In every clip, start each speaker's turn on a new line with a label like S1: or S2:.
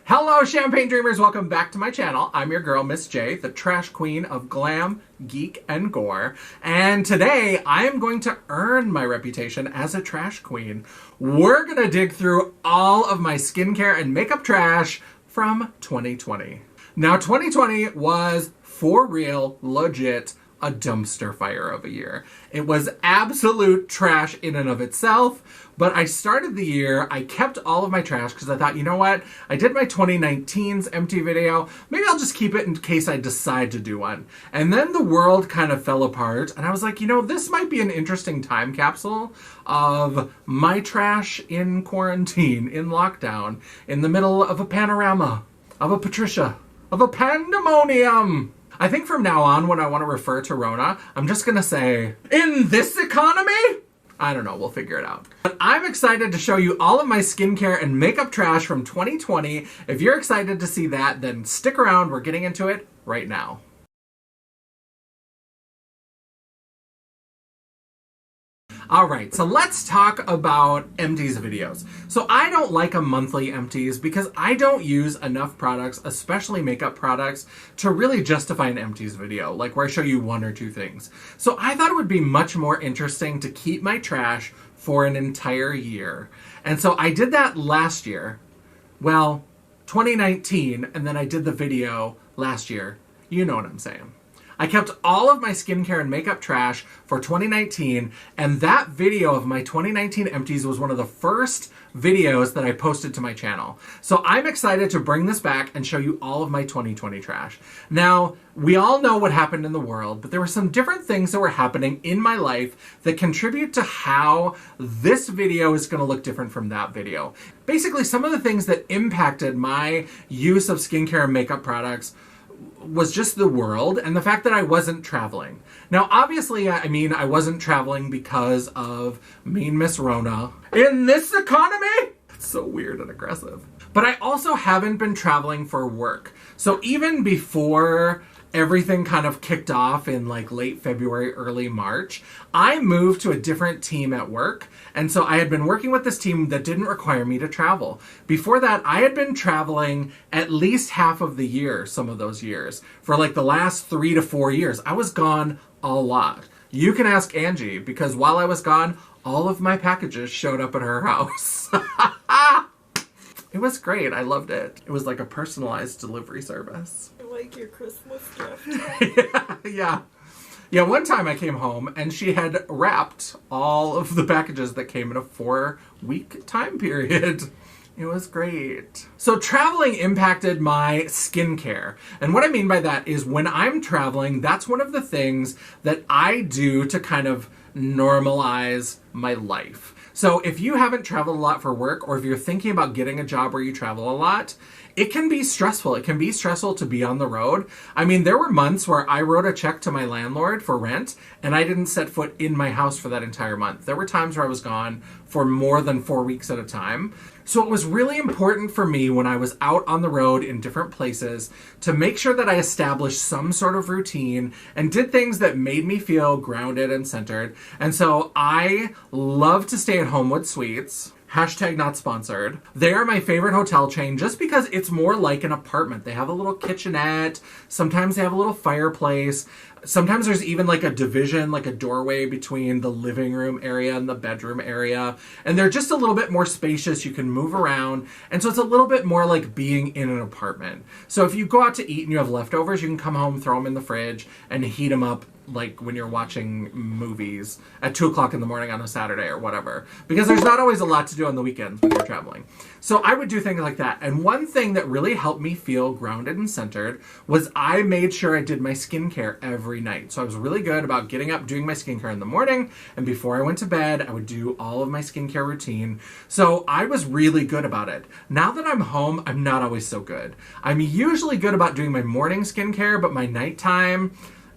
S1: Hello, Champagne Dreamers! Welcome back to my channel. I'm your girl, Miss Jaye, the trash queen of glam, geek, and gore. And today, I am going to earn my reputation as a trash queen. We're gonna dig through all of my skincare and makeup trash from 2020. Now, 2020 was, for real, legit, a dumpster fire of a year. It was absolute trash in and of itself, but I started the year, I kept all of my trash because I thought, you know what? I did my 2019's empty video. Maybe I'll just keep it in case I decide to do one. And then the world kind of fell apart, and I was like, you know, this might be an interesting time capsule of my trash in quarantine, in lockdown, in the middle of a panorama, of a Patricia, of a pandemonium. I think from now on, when I want to refer to Rona, I'm just gonna say, in this economy? I don't know, we'll figure it out. But I'm excited to show you all of my skincare and makeup trash from 2020. If you're excited to see that, then stick around, we're getting into it right now. Alright, so let's talk about Empties videos. So I don't like a monthly Empties because I don't use enough products, especially makeup products, to really justify an Empties video, like where I show you one or two things. So I thought it would be much more interesting to keep my trash for an entire year. And so I did that last year. Well, 2019, and then I did the video last year. You know what I'm saying. I kept all of my skincare and makeup trash for 2019, and that video of my 2019 empties was one of the first videos that I posted to my channel. So I'm excited to bring this back and show you all of my 2020 trash. Now, we all know what happened in the world, but there were some different things that were happening in my life that contribute to how this video is going to look different from that video. Basically, some of the things that impacted my use of skincare and makeup products was just the world and the fact that I wasn't traveling. Now, obviously, I mean, I wasn't traveling because of Mean Miss Rona. In this economy? It's so weird and aggressive. But I also haven't been traveling for work. So even before everything kind of kicked off in like late February, early March, I moved to a different team at work. And so I had been working with this team that didn't require me to travel. Before that, I had been traveling at least half of the year, some of those years. For like the last 3 to 4 years, I was gone a lot. You can ask Angie, because while I was gone, all of my packages showed up at her house. It was great. I loved it. It was like a personalized delivery service.
S2: Like your Christmas gift.
S1: Yeah, one time I came home and she had wrapped all of the packages that came in a 4-week time period. It was great. So traveling impacted my skincare. And what I mean by that is when I'm traveling, that's one of the things that I do to kind of normalize my life. So if you haven't traveled a lot for work, or if you're thinking about getting a job where you travel a lot, it can be stressful. It can be stressful to be on the road. I mean, there were months where I wrote a check to my landlord for rent, and I didn't set foot in my house for that entire month. There were times where I was gone for more than 4 weeks at a time. So it was really important for me when I was out on the road in different places to make sure that I established some sort of routine and did things that made me feel grounded and centered. And so I love to stay at Homewood Suites. Hashtag not sponsored. They are my favorite hotel chain just because it's more like an apartment. They have a little kitchenette. Sometimes they have a little fireplace. Sometimes there's even like a division, like a doorway between the living room area and the bedroom area. And they're just a little bit more spacious. You can move around. And so it's a little bit more like being in an apartment. So if you go out to eat and you have leftovers, you can come home, throw them in the fridge, and heat them up like when you're watching movies at 2 o'clock in the morning on a Saturday or whatever. Because there's not always a lot to do on the weekends when you're traveling. So I would do things like that. And one thing that really helped me feel grounded and centered was I made sure I did my skincare every night. So I was really good about getting up, doing my skincare in the morning, and before I went to bed, I would do all of my skincare routine. So I was really good about it. Now that I'm home, I'm not always so good. I'm usually good about doing my morning skincare, but my nighttime,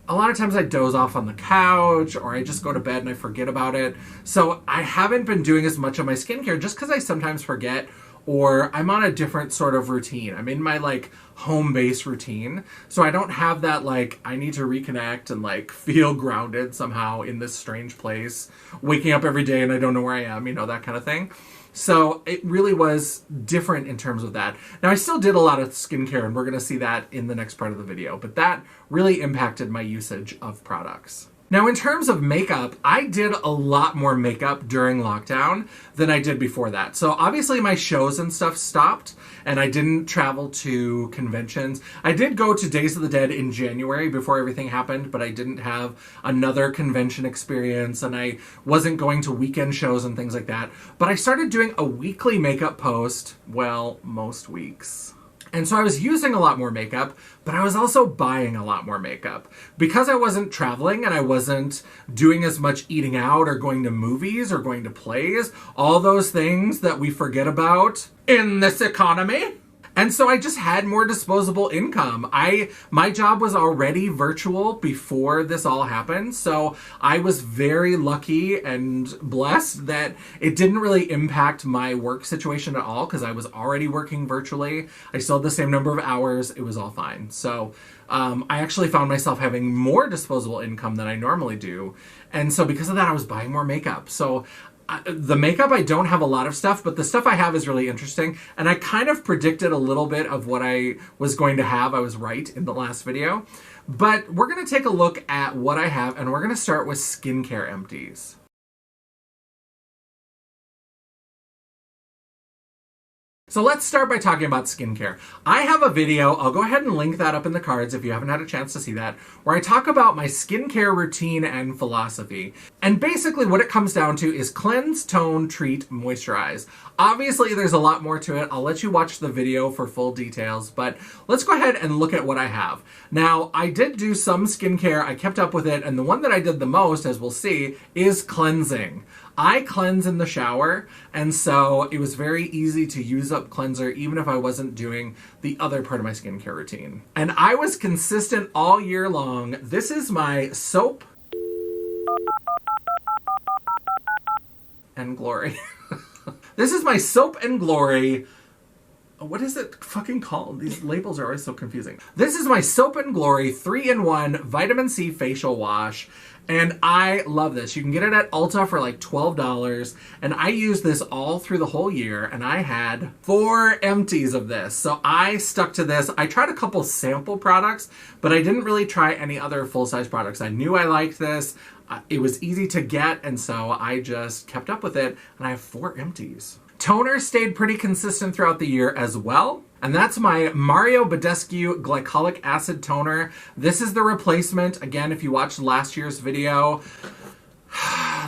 S1: a lot of times I doze off on the couch or I just go to bed and I forget about it. So I haven't been doing as much of my skincare just because I sometimes forget, or I'm on a different sort of routine. I'm in my like home-based routine. So I don't have that like I need to reconnect and like feel grounded somehow in this strange place, waking up every day and I don't know where I am, you know, that kind of thing. So it really was different in terms of that. Now, I still did a lot of skincare, and we're going to see that in the next part of the video, but that really impacted my usage of products. Now, in terms of makeup, I did a lot more makeup during lockdown than I did before that. So obviously my shows and stuff stopped, and I didn't travel to conventions. I did go to Days of the Dead in January before everything happened, but I didn't have another convention experience, and I wasn't going to weekend shows and things like that. But I started doing a weekly makeup post, well, most weeks. And so I was using a lot more makeup, but I was also buying a lot more makeup. Because I wasn't traveling and I wasn't doing as much eating out or going to movies or going to plays, all those things that we forget about in this economy. And so I just had more disposable income. My job was already virtual before this all happened, so I was very lucky and blessed that it didn't really impact my work situation at all because I was already working virtually. I still had the same number of hours. It was all fine. So I actually found myself having more disposable income than I normally do. And so because of that, I was buying more makeup. So the makeup, I don't have a lot of stuff, but the stuff I have is really interesting. And I kind of predicted a little bit of what I was going to have. I was right in the last video. But we're going to take a look at what I have, and we're going to start with skincare empties. So let's start by talking about skincare. I have a video, I'll go ahead and link that up in the cards if you haven't had a chance to see that, where I talk about my skincare routine and philosophy. And basically what it comes down to is cleanse, tone, treat, moisturize. Obviously there's a lot more to it. I'll let you watch the video for full details, but let's go ahead and look at what I have. Now, I did do some skincare, I kept up with it, and the one that I did the most, as we'll see, is cleansing. I cleanse in the shower, and so it was very easy to use up cleanser even if I wasn't doing the other part of my skincare routine. And I was consistent all year long. This is my soap and glory. This is my soap and glory. What is it fucking called? These labels are always so confusing. This is my Soap and Glory 3-in-1 Vitamin C Facial Wash. And I love this. You can get it at Ulta for like $12. And I used this all through the whole year. And I had 4 empties of this. So I stuck to this. I tried a couple sample products, but I didn't really try any other full-size products. I knew I liked this. It was easy to get. And so I just kept up with it. And I have 4 empties. Toner stayed pretty consistent throughout the year as well. And that's my Mario Badescu Glycolic Acid Toner. This is the replacement. Again, if you watched last year's video,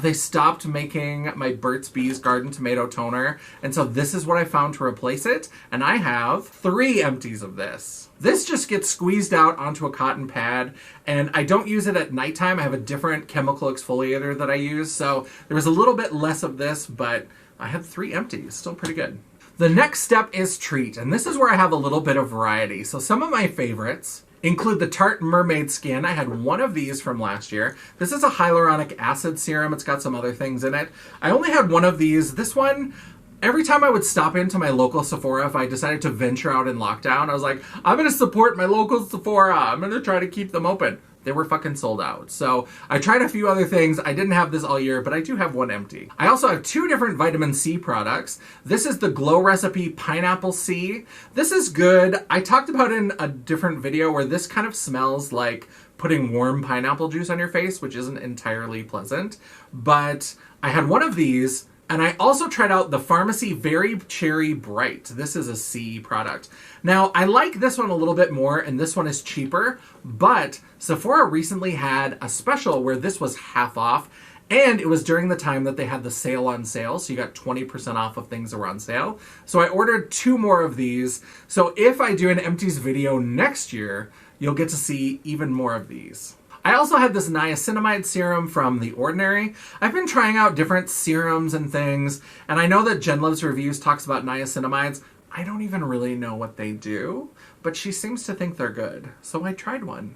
S1: they stopped making my Burt's Bees Garden Tomato Toner. And so this is what I found to replace it. And I have 3 empties of this. This just gets squeezed out onto a cotton pad, and I don't use it at nighttime. I have a different chemical exfoliator that I use. So there was a little bit less of this, but I had 3 empties, still pretty good. The next step is treat, and this is where I have a little bit of variety. So some of my favorites include the Tarte Mermaid Skin. I had 1 of these from last year. This is a hyaluronic acid serum. It's got some other things in it. I only had 1 of these. This one, every time I would stop into my local Sephora, if I decided to venture out in lockdown, I was like, I'm going to support my local Sephora. I'm going to try to keep them open. They were fucking sold out. So I tried a few other things. I didn't have this all year, but I do have 1 empty. I also have 2 different vitamin C products. This is the Glow Recipe Pineapple C. This is good. I talked about in a different video where this kind of smells like putting warm pineapple juice on your face, which isn't entirely pleasant. But I had 1 of these. And I also tried out the Pharmacy Very Cherry Bright. This is a C product. Now, I like this one a little bit more, and this one is cheaper, but Sephora recently had a special where this was half off, and it was during the time that they had the sale on sale, so you got 20% off of things that were on sale. So I ordered 2 more of these, so if I do an empties video next year, you'll get to see even more of these. I also had this niacinamide serum from The Ordinary. I've been trying out different serums and things, and I know that Jen Loves Reviews talks about niacinamides. I don't even really know what they do, but she seems to think they're good. So I tried one.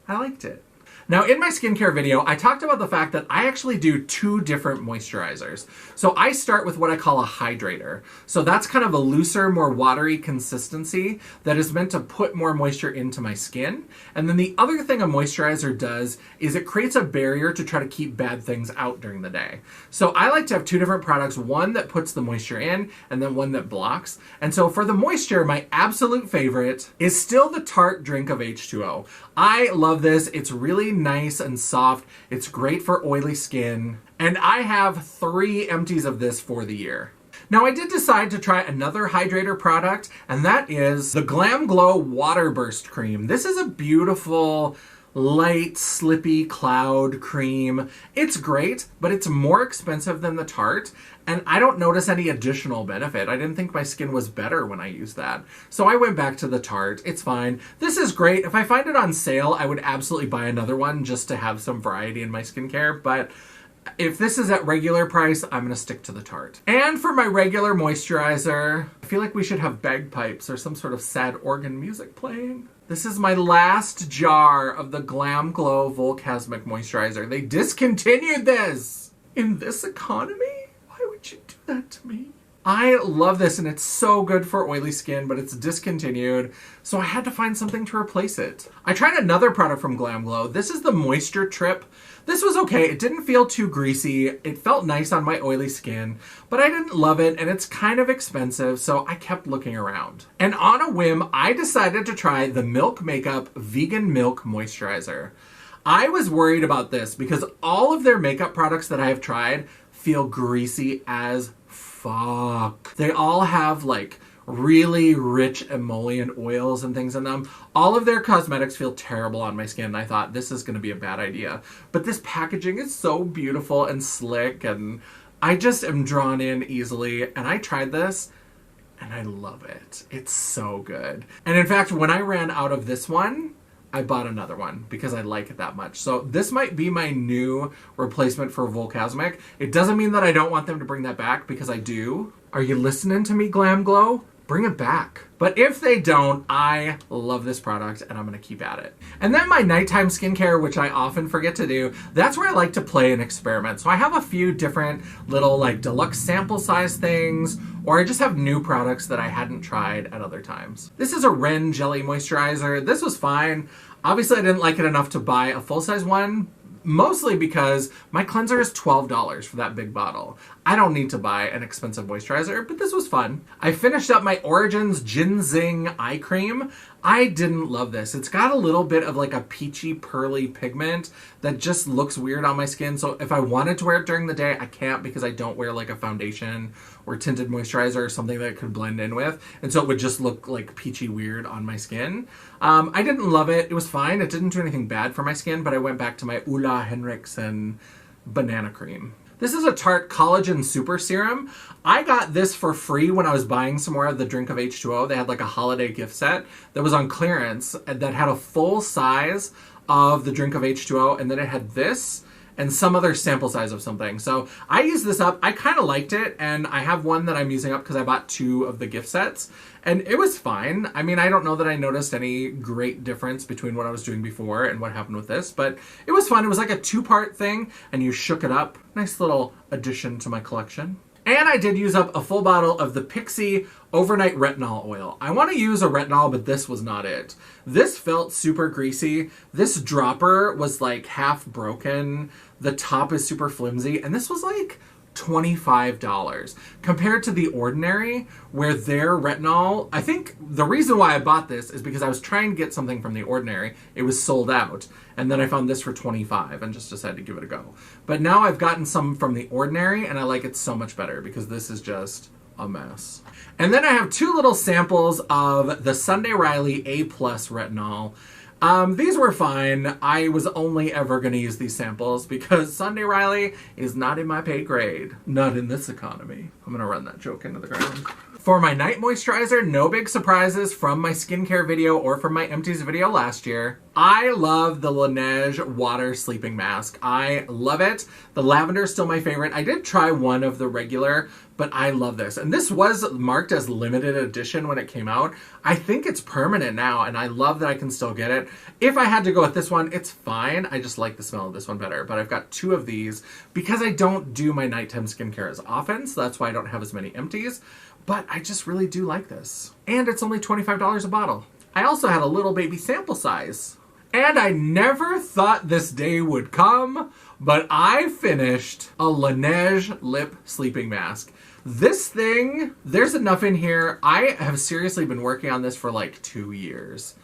S1: I liked it. Now, in my skincare video, I talked about the fact that I actually do 2 different moisturizers. So I start with what I call a hydrator. So that's kind of a looser, more watery consistency that is meant to put more moisture into my skin. And then the other thing a moisturizer does is it creates a barrier to try to keep bad things out during the day. So I like to have 2 different products, one that puts the moisture in and then one that blocks. And so for the moisture, my absolute favorite is still the Tarte Drink of H2O. I love this. It's really nice and soft. It's great for oily skin. And I have 3 empties of this for the year. Now I did decide to try another hydrator product, and that is the Glam Glow Water Burst Cream. This is a beautiful, light, slippy cloud cream. It's great, but it's more expensive than the Tarte, and I don't notice any additional benefit. I didn't think my skin was better when I used that. So I went back to the Tarte. It's fine. This is great. If I find it on sale, I would absolutely buy another one just to have some variety in my skincare, but if this is at regular price, I'm gonna stick to the Tarte. And for my regular moisturizer, I feel like we should have bagpipes or some sort of sad organ music playing. This is my last jar of the Glam Glow Volcasmic Moisturizer. They discontinued this! In this economy? Why would you do that to me? I love this, and it's so good for oily skin, but it's discontinued, so I had to find something to replace it. I tried another product from Glam Glow. This is the Moisture Trip. This was okay. It didn't feel too greasy. It felt nice on my oily skin, but I didn't love it, and it's kind of expensive, so I kept looking around. And on a whim, I decided to try the Milk Makeup Vegan Milk Moisturizer. I was worried about this because all of their makeup products that I have tried feel greasy as fuck. They all have like really rich emollient oils and things in them. All of their cosmetics feel terrible on my skin. I thought this is going to be a bad idea. But this packaging is so beautiful and slick, and I just am drawn in easily. And I tried this and I love it. It's so good. And in fact, when I ran out of this one, I bought another one because I like it that much. So this might be my new replacement for Volcasmic. It doesn't mean that I don't want them to bring that back, because I do. Are you listening to me, Glam Glow? Bring it back. But if they don't, I love this product and I'm gonna keep at it. And then my nighttime skincare, which I often forget to do, that's where I like to play and experiment. So I have a few different little like deluxe sample size things, or I just have new products that I hadn't tried at other times. This is a Ren Jelly Moisturizer. This was fine. Obviously I didn't like it enough to buy a full-size one, mostly because my cleanser is $12 for that big bottle. I don't need to buy an expensive moisturizer, but this was fun. I finished up my Origins Ginzing Eye Cream. I didn't love this. It's got a little bit of like a peachy pearly pigment that just looks weird on my skin. So if I wanted to wear it during the day, I can't, because I don't wear like a foundation or tinted moisturizer or something that it could blend in with. And so it would just look like peachy weird on my skin. I didn't love it. It was fine. It didn't do anything bad for my skin, but I went back to my Ulla Henriksen Banana Cream. This is a Tarte Collagen Super Serum. I got this for free when I was buying some more of the Drink of H2O. They had like a holiday gift set that was on clearance that had a full size of the Drink of H2O, and then it had this and some other sample size of something. So I used this up. I kind of liked it, and I have one that I'm using up because I bought 2 of the gift sets, and it was fine. I mean, I don't know that I noticed any great difference between what I was doing before and what happened with this, but it was fun. It was like a 2-part thing, and you shook it up. Nice little addition to my collection. And I did use up a full bottle of the Pixie Overnight Retinol Oil. I want to use a retinol, but this was not it. This felt super greasy. This dropper was like half broken. The top is super flimsy. And this was like $25 compared to The Ordinary, where their retinol, I think the reason why I bought this is because I was trying to get something from The Ordinary. It was sold out, and then I found this for $25 and just decided to give it a go. But now I've gotten some from The Ordinary, and I like it so much better because this is just a mess. And then I have 2 little samples of the Sunday Riley A+ Retinol. These were fine. I was only ever going to use these samples because Sunday Riley is not in my pay grade. Not in this economy. I'm going to run that joke into the ground. For my night moisturizer, no big surprises from my skincare video or from my Empties video last year. I love the Laneige water sleeping mask. I love it. The lavender is still my favorite. I did try one of the regular, but I love this. And this was marked as limited edition when it came out. I think it's permanent now, and I love that I can still get it. If I had to go with this one, it's fine. I just like the smell of this one better. But I've got 2 of these because I don't do my nighttime skincare as often, so that's why I don't have as many Empties. But I just really do like this. And it's only $25 a bottle. I also had a little baby sample size. And I never thought this day would come, but I finished a Laneige lip sleeping mask. This thing, there's enough in here. I have seriously been working on this for like 2 years.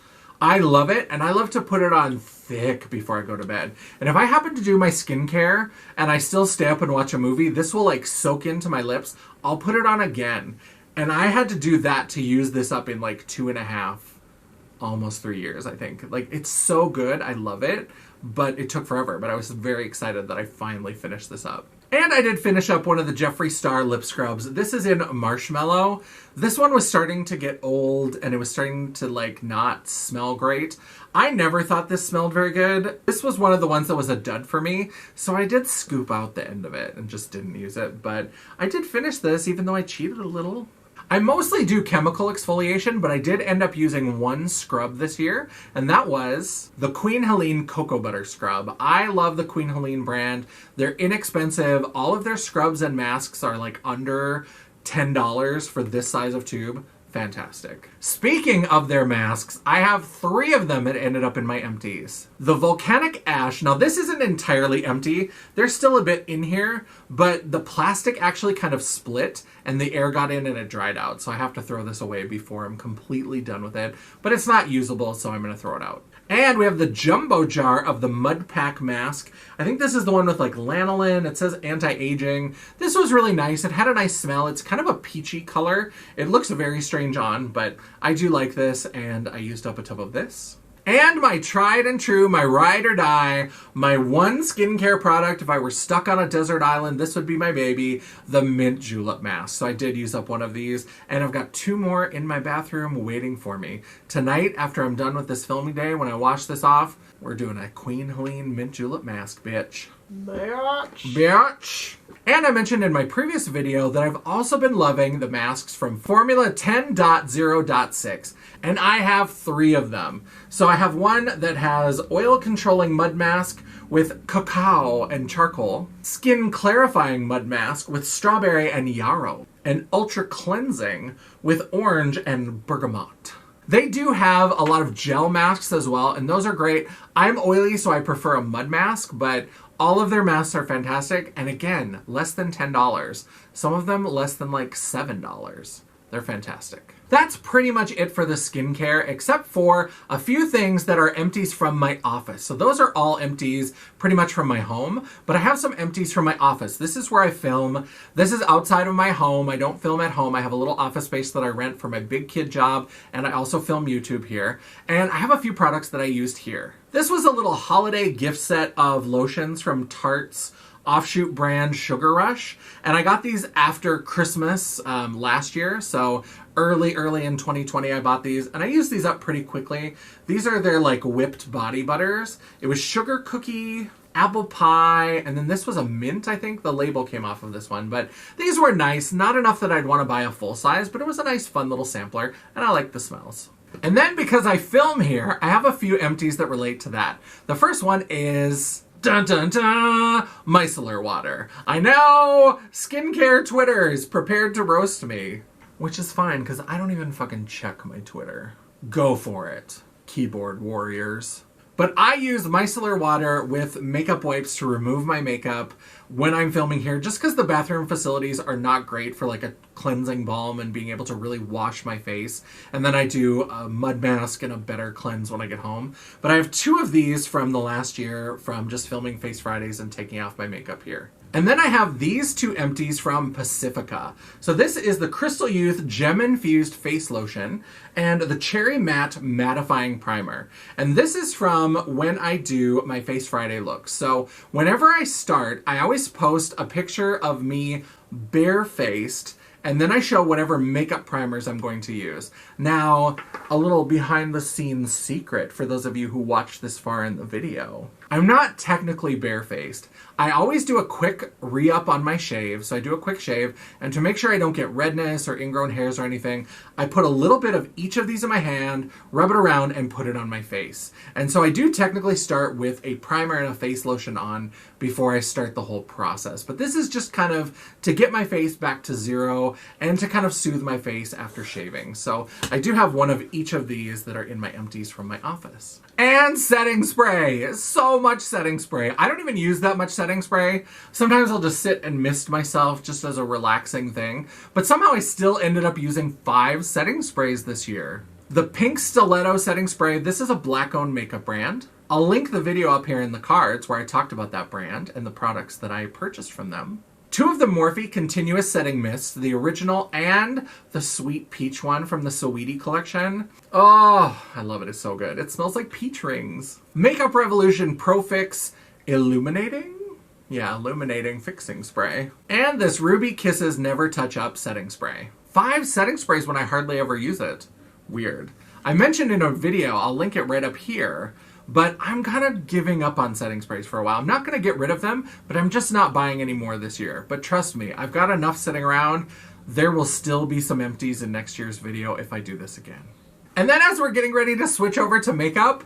S1: I love it, and I love to put it on thick before I go to bed. And if I happen to do my skincare and I still stay up and watch a movie, this will like soak into my lips. I'll put it on again. And I had to do that to use this up in like 2.5, almost 3 years, I think. Like, it's so good. I love it, but it took forever. But I was very excited that I finally finished this up. And I did finish up one of the Jeffree Star lip scrubs. This is in Marshmallow. This one was starting to get old, and it was starting to like not smell great. I never thought this smelled very good. This was one of the ones that was a dud for me, so I did scoop out the end of it and just didn't use it. But I did finish this, even though I cheated a little. I mostly do chemical exfoliation, but I did end up using one scrub this year, and that was the Queen Helene Cocoa Butter Scrub. I love the Queen Helene brand. They're inexpensive. All of their scrubs and masks are like under $10 for this size of tube. Fantastic. Speaking of their masks, I have 3 of them that ended up in my Empties. The Volcanic Ash, now this isn't entirely empty. There's still a bit in here, but the plastic actually kind of split and the air got in and it dried out. So I have to throw this away before I'm completely done with it. But it's not usable, so I'm going to throw it out. And we have the jumbo jar of the Mud Pack mask. I think this is the one with like lanolin. It says anti-aging. This was really nice. It had a nice smell. It's kind of a peachy color. It looks very strange on, but I do like this, and I used up a tub of this. And my tried and true, my ride or die, my one skincare product, if I were stuck on a desert island, this would be my baby, the Mint Julep Mask. So I did use up one of these, and I've got 2 more in my bathroom waiting for me. Tonight, after I'm done with this filming day, when I wash this off, we're doing a Queen Helene Mint Julep Mask, bitch. Bitch. And I mentioned in my previous video that I've also been loving the masks from Formula 10.0.6. And I have 3 of them. So I have one that has oil controlling mud mask with cacao and charcoal, skin clarifying mud mask with strawberry and yarrow, and ultra cleansing with orange and bergamot. They do have a lot of gel masks as well, and those are great. I'm oily, so I prefer a mud mask, but all of their masks are fantastic. And again, less than $10. Some of them less than like $7. They're fantastic. That's pretty much it for the skincare, except for a few things that are empties from my office. So those are all empties pretty much from my home, but I have some empties from my office. This is where I film. This is outside of my home. I don't film at home. I have a little office space that I rent for my big kid job, and I also film YouTube here. And I have a few products that I used here. This was a little holiday gift set of lotions from Tarte's offshoot brand Sugar Rush, and I got these after Christmas last year, so early in 2020 I bought these, and I used these up pretty quickly. These are their like whipped body butters. It was sugar cookie, apple pie, and then this was a mint, I think. The label came off of this one, but these were nice. Not enough that I'd want to buy a full size, but it was a nice fun little sampler, and I like the smells. And then because I film here, I have a few empties that relate to that. The first one is dun dun dun, micellar water. I know, skincare Twitter is prepared to roast me, which is fine because I don't even fucking check my Twitter. Go for it, keyboard warriors. But I use micellar water with makeup wipes to remove my makeup when I'm filming here, just because the bathroom facilities are not great for like a cleansing balm and being able to really wash my face. And then I do a mud mask and a better cleanse when I get home. But I have 2 of these from the last year from just filming Face Fridays and taking off my makeup here. And then I have these 2 empties from Pacifica. So this is the Crystal Youth Gem Infused Face Lotion and the Cherry Matte Mattifying Primer. And this is from when I do my Face Friday looks. So whenever I start, I always post a picture of me barefaced And then I show whatever makeup primers I'm going to use. Now, a little behind the scenes secret for those of you who watched this far in the video. I'm not technically barefaced. I always do a quick re-up on my shave, so I do a quick shave, and to make sure I don't get redness or ingrown hairs or anything, I put a little bit of each of these in my hand, rub it around, and put it on my face. And so I do technically start with a primer and a face lotion on before I start the whole process. But this is just kind of to get my face back to zero and to kind of soothe my face after shaving. So I do have one of each of these that are in my empties from my office. And setting spray. So much setting spray. I don't even use that much setting spray. Sometimes I'll just sit and mist myself just as a relaxing thing. But somehow I still ended up using 5 setting sprays this year. The Pink Stiletto setting spray, this is a Black-owned makeup brand. I'll link the video up here in the cards where I talked about that brand and the products that I purchased from them. 2 of the Morphe Continuous Setting Mists, the original and the Sweet Peach one from the Sweetie collection. Oh, I love it. It's so good. It smells like peach rings. Makeup Revolution Pro Fix Illuminating? Yeah, illuminating fixing spray. And this Ruby Kisses Never Touch Up setting spray. 5 setting sprays when I hardly ever use it. Weird. I mentioned in a video, I'll link it right up here, but I'm kind of giving up on setting sprays for a while. I'm not going to get rid of them, but I'm just not buying any more this year. But trust me, I've got enough sitting around. There will still be some empties in next year's video if I do this again. And then as we're getting ready to switch over to makeup,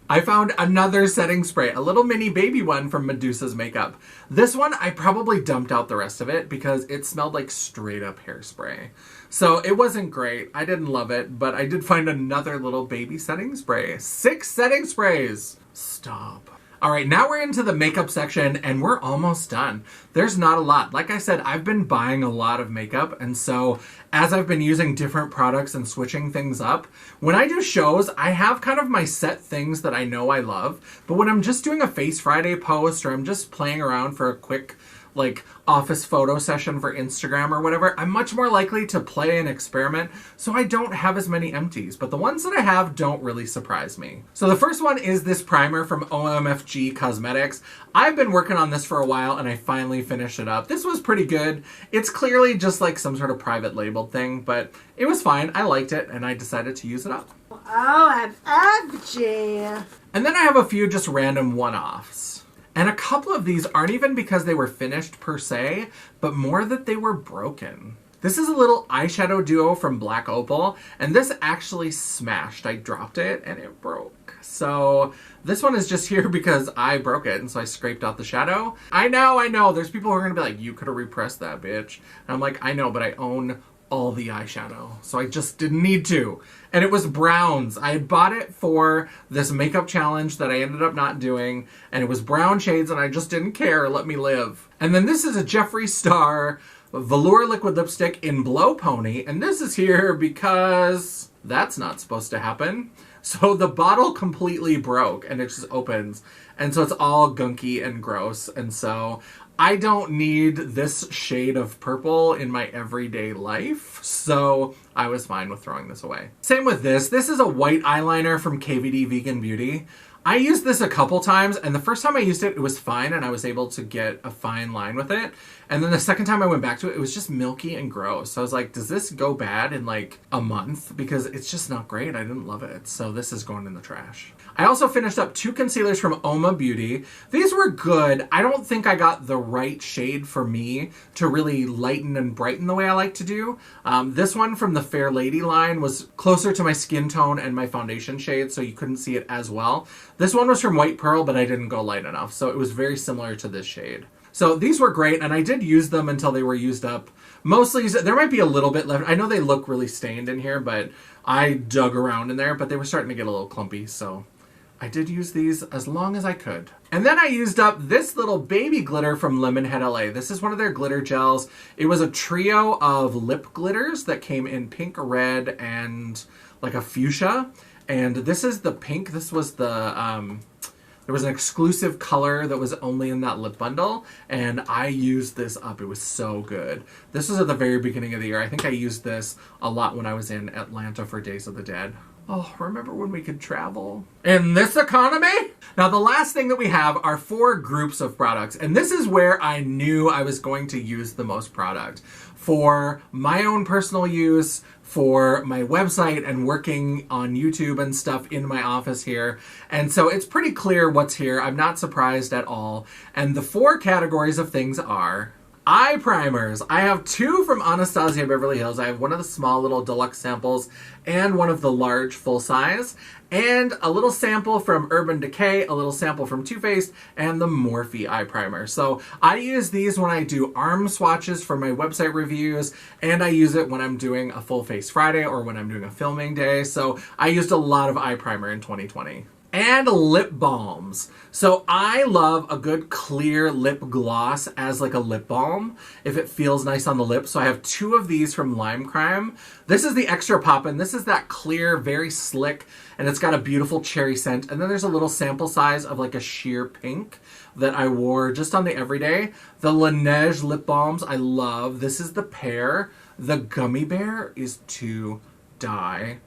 S1: I found another setting spray, a little mini baby one from Medusa's Makeup. This one, I probably dumped out the rest of it because it smelled like straight up hairspray. So it wasn't great. I didn't love it, but I did find another little baby setting spray. 6 setting sprays. Stop. All right, now we're into the makeup section and we're almost done. There's not a lot. Like I said, I've been buying a lot of makeup, and so as I've been using different products and switching things up, when I do shows, I have kind of my set things that I know I love, but when I'm just doing a Face Friday post or I'm just playing around for a quick like office photo session for Instagram or whatever, I'm much more likely to play and experiment, so I don't have as many empties, but the ones that I have don't really surprise me. So the first one is this primer from OMFG Cosmetics. I've been working on this for a while and I finally finished it up. This was pretty good. It's clearly just like some sort of private labeled thing, but it was fine. I liked it and I decided to use it up.
S2: Oh, OMFG.
S1: And then I have a few just random one-offs. And a couple of these aren't even because they were finished per se, but more that they were broken. This is a little eyeshadow duo from Black Opal, and this actually smashed. I dropped it and it broke. So this one is just here because I broke it, and so I scraped out the shadow. I know, there's people who are gonna be like, you could have repressed that, bitch. And I'm like, I know, but I own all the eyeshadow, so I just didn't need to. And it was browns. I had bought it for this makeup challenge that I ended up not doing, and it was brown shades and I just didn't care. Let me live. And then this is a Jeffree Star Velour Liquid Lipstick in Blow Pony, and this is here because that's not supposed to happen. So the bottle completely broke and it just opens, and so it's all gunky and gross, and so I don't need this shade of purple in my everyday life, so I was fine with throwing this away. Same with this. This is a white eyeliner from KVD Vegan Beauty. I used this a couple times, and the first time I used it, it was fine, and I was able to get a fine line with it. And then the second time I went back to it, it was just milky and gross. So I was like, does this go bad in like a month? Because it's just not great. I didn't love it. So this is going in the trash. I also finished up 2 concealers from Oma Beauty. These were good. I don't think I got the right shade for me to really lighten and brighten the way I like to do. This one from the Fair Lady line was closer to my skin tone and my foundation shade, so you couldn't see it as well. This one was from White Pearl, but I didn't go light enough, so it was very similar to this shade. So these were great, and I did use them until they were used up. Mostly, there might be a little bit left. I know they look really stained in here, but I dug around in there, but they were starting to get a little clumpy, so I did use these as long as I could. And then I used up this little baby glitter from Lemonhead LA. This is one of their glitter gels. It was a trio of lip glitters that came in pink, red, and like a fuchsia. And this is the pink. This was the, there was an exclusive color that was only in that lip bundle, and I used this up. It was so good. This was at the very beginning of the year. I think I used this a lot when I was in Atlanta for Days of the Dead. Oh, remember when we could travel? In this economy? Now, the last thing that we have are 4 groups of products, and this is where I knew I was going to use the most product. For my own personal use, for my website, and working on YouTube and stuff in my office here. And so it's pretty clear what's here. I'm not surprised at all. And the 4 categories of things are eye primers. I have 2 from Anastasia Beverly Hills. I have one of the small little deluxe samples and one of the large full size. And a little sample from Urban Decay, a little sample from Too Faced, and the Morphe eye primer. So I use these when I do arm swatches for my website reviews, and I use it when I'm doing a full face Friday or when I'm doing a filming day. So I used a lot of eye primer in 2020. And lip balms. So I love a good clear lip gloss as like a lip balm if it feels nice on the lips. So I have 2 of these from Lime Crime. This is the Extra Poppin'. This is that clear, very slick, and it's got a beautiful cherry scent. And then there's a little sample size of like a sheer pink that I wore just on the everyday. The Laneige lip balms I love. This is the Pear. The Gummy Bear is to die.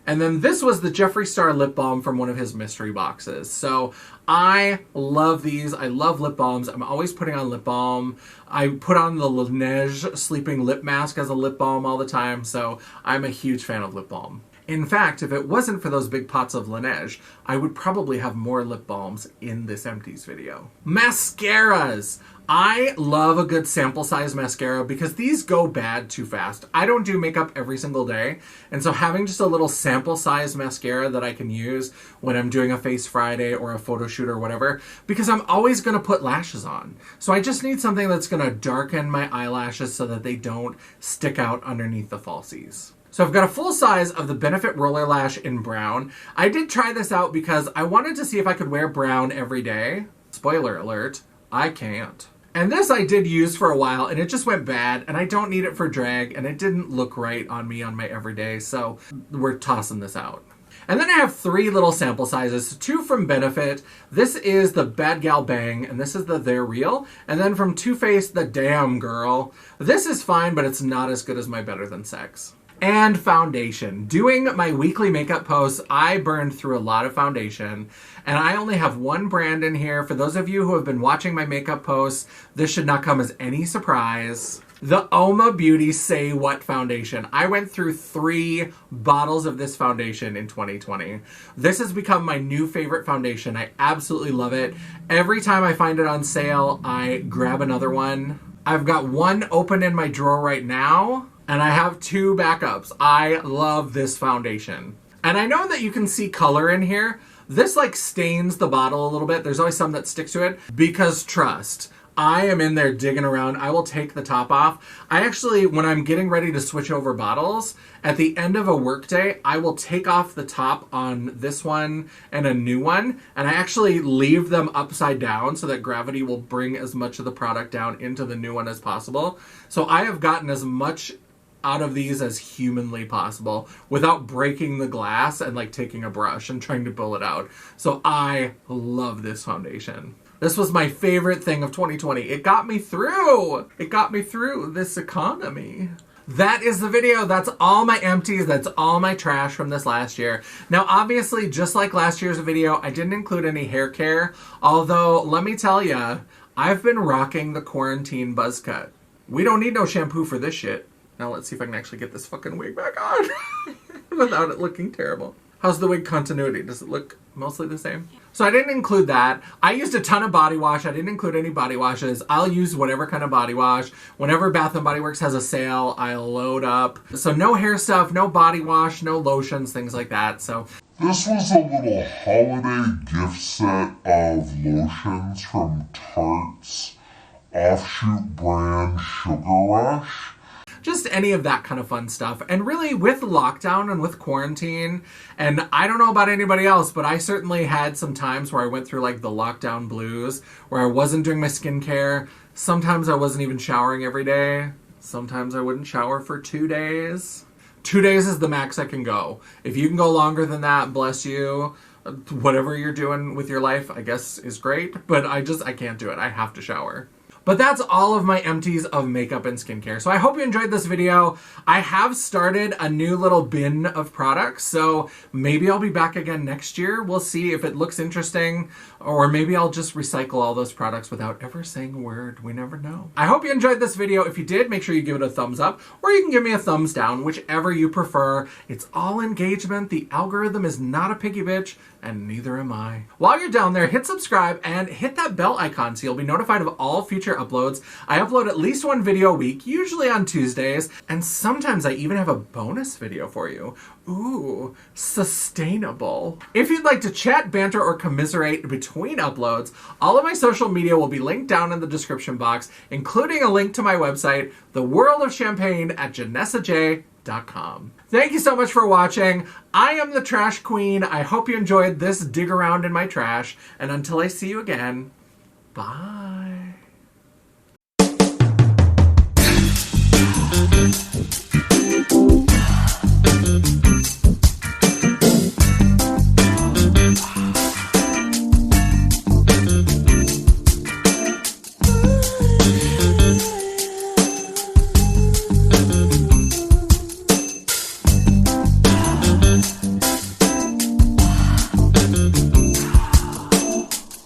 S1: And then this was the Jeffree Star lip balm from one of his mystery boxes. So I love these. I love lip balms. I'm always putting on lip balm. I put on the Laneige sleeping lip mask as a lip balm all the time. So I'm a huge fan of lip balm. In fact, if it wasn't for those big pots of Laneige, I would probably have more lip balms in this Empties video. Mascaras. I love a good sample size mascara because these go bad too fast. I don't do makeup every single day, and so having just a little sample size mascara that I can use when I'm doing a Face Friday or a photo shoot or whatever, because I'm always going to put lashes on. So I just need something that's going to darken my eyelashes so that they don't stick out underneath the falsies. So I've got a full size of the Benefit Roller Lash in brown. I did try this out because I wanted to see if I could wear brown every day. Spoiler alert, I can't. And this I did use for a while, and it just went bad, and I don't need it for drag, and it didn't look right on me on my everyday, so we're tossing this out. And then I have 3 little sample sizes, 2 from Benefit. This is the Bad Gal Bang, and this is the They're Real. And then from Too Faced, the Damn Girl. This is fine, but it's not as good as my Better Than Sex. And foundation. Doing my weekly makeup posts, I burned through a lot of foundation, and I only have 1 brand in here. For those of you who have been watching my makeup posts, this should not come as any surprise. The Oma Beauty Say What foundation. I went through 3 bottles of this foundation in 2020. This has become my new favorite foundation. I absolutely love it. Every time I find it on sale, I grab another one. I've got 1 open in my drawer right now, and I have 2 backups. I love this foundation. And I know that you can see color in here. This like stains the bottle a little bit. There's always some that sticks to it because trust. I am in there digging around. I will take the top off. I actually, when I'm getting ready to switch over bottles, at the end of a workday, I will take off the top on this one and a new one, and I actually leave them upside down so that gravity will bring as much of the product down into the new one as possible. So I have gotten as much out of these as humanly possible without breaking the glass and like taking a brush and trying to pull it out. So I love this foundation. This was my favorite thing of 2020. It got me through. It got me through this economy. That is the video. That's all my empties. That's all my trash from this last year. Now, obviously, just like last year's video, I didn't include any hair care. Although, let me tell ya, I've been rocking the quarantine buzz cut. We don't need no shampoo for this shit. Now let's see if I can actually get this fucking wig back on without it looking terrible. How's the wig continuity? Does it look mostly the same? So I didn't include that. I used a ton of body wash. I didn't include any body washes. I'll use whatever kind of body wash. Whenever Bath & Body Works has a sale, I'll load up. So no hair stuff, no body wash, no lotions, things like that. So
S3: this was a little holiday gift set of lotions from Tarte's offshoot brand Sugar Rush.
S1: Just any of that kind of fun stuff. And really, with lockdown and with quarantine, and I don't know about anybody else, but I certainly had some times where I went through like the lockdown blues, where I wasn't doing my skincare. Sometimes I wasn't even showering every day. Sometimes I wouldn't shower for 2 days. 2 days is the max I can go. If you can go longer than that, bless you. Whatever you're doing with your life, I guess, is great. But I can't do it. I have to shower. But that's all of my empties of makeup and skincare. So I hope you enjoyed this video. I have started a new little bin of products, so maybe I'll be back again next year. We'll see if it looks interesting, or maybe I'll just recycle all those products without ever saying a word. We never know. I hope you enjoyed this video. If you did, make sure you give it a thumbs up, or you can give me a thumbs down, whichever you prefer. It's all engagement. The algorithm is not a picky bitch, and neither am I. While you're down there, hit subscribe and hit that bell icon so you'll be notified of all future uploads. I upload at least one video a week, usually on Tuesdays, and sometimes I even have a bonus video for you. Ooh, sustainable. If you'd like to chat, banter, or commiserate between uploads, all of my social media will be linked down in the description box, including a link to my website, The World of Champagne at JanessaJ.com. Thank you so much for watching. I am the Trash Queen. I hope you enjoyed this dig around in my trash. And until I see you again, bye.